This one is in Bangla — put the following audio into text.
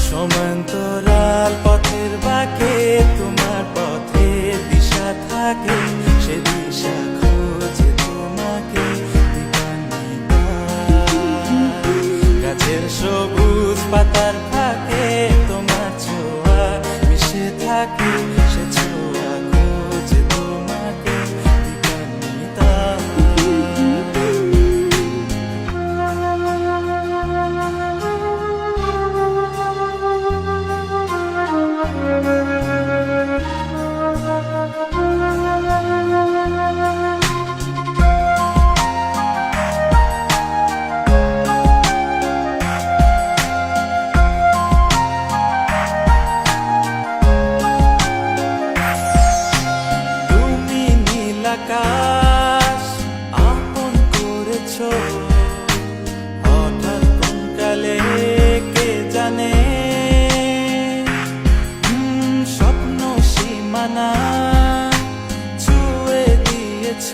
সমান্তরাল পথের বাঁকে তোমার পথের দিশা থাকে, সে দিশা খোঁজে তোমাকে দিবানিতা। গাছের সবুজ পাতার ফাঁকে তোমার ছোঁয়া মিশে থাকে, সে ছোঁয়া খোঁজে তোমাকে দিবানিতা। আকাশ আপন করেছ হঠাৎ কোন কালে কে জানে, স্বপ্ন সীমানা ছুঁয়ে দিয়েছ।